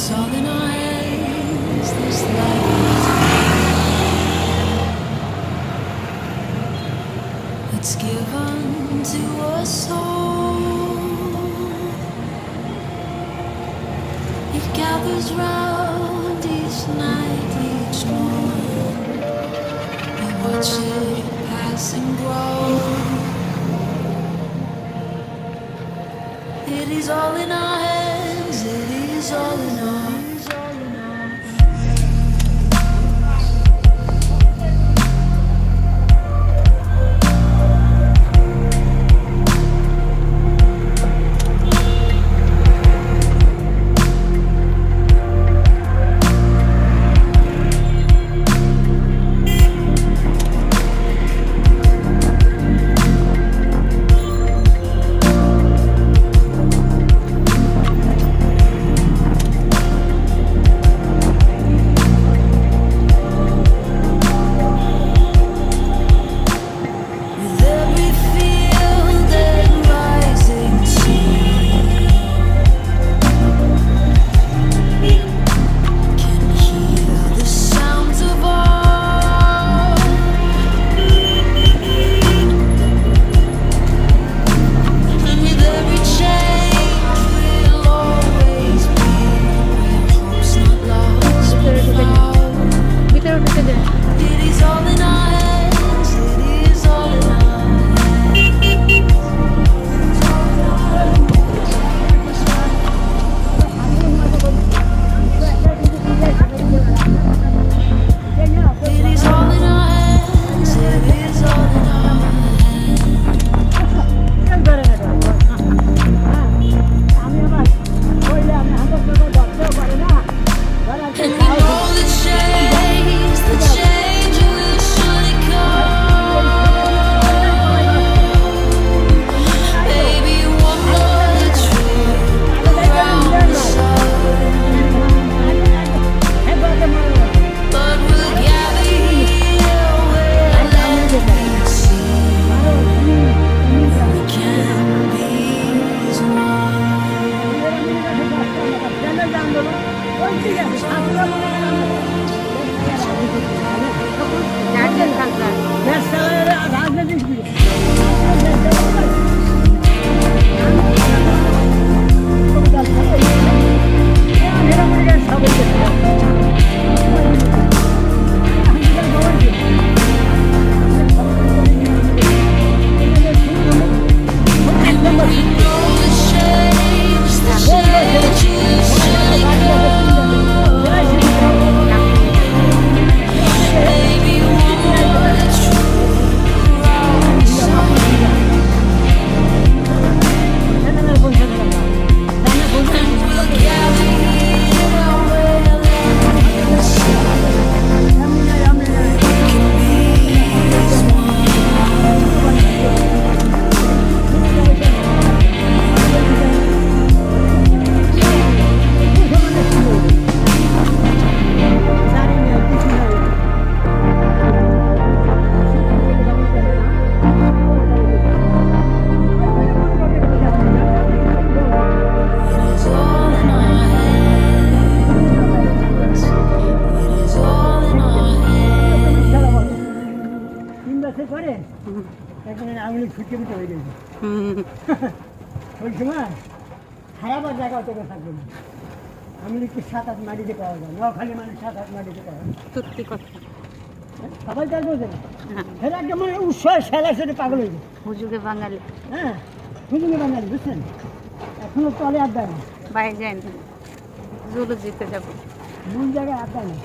It's all in our hands, this life. It's given to us all. It gathers round each night, each morn. We watch it pass and grow. It is all in our hands, it is all in our hands. আঙুলি ছুটে ফুটে হয়ে গেছে ওই সময় খারাপ জায়গা তোকে থাকবে না। আঙুলি কি 7-8 মাটিতে পাওয়া যায়, নোয়াখালী মানে 7-8 মাটিতে পাওয়া যায়। সত্যি কথা, সবাই তাই বলছে না। সেটা একটা মানে উৎসাহ খেলার সাথে পাগল হয়ে যায়। হুজুগে বাঙালি, হ্যাঁ হুজুগে বাঙালি, বুঝছেন? এখনো তলে আড্ডা নেই, বাইরে যাই না, জুলজিতে যাবো, মূল জায়গায় আড্ডা নেই।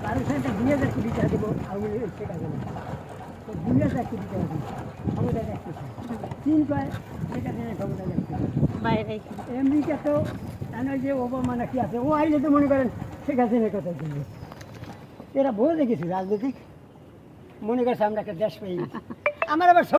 12 দিয়ে যাচ্ছে দিতে দেবো আঙুলি শেখা যাবে, দুনিয়া যাচ্ছে দিতে হবে, ক্ষমতা যাচ্ছে তিন কয় সেটা দিনে ক্ষমতা যাচ্ছে বাইরে। আমেরিকা তো যে ওবামা নাকি আছে, ও আইলে তো মনে করেন শেখ হাসিনার কথা বলবে। এরা বোঝে গেছি রাজনৈতিক, মনে করছে আমরা একটা দেশ পেয়ে গেছি। আমার আবার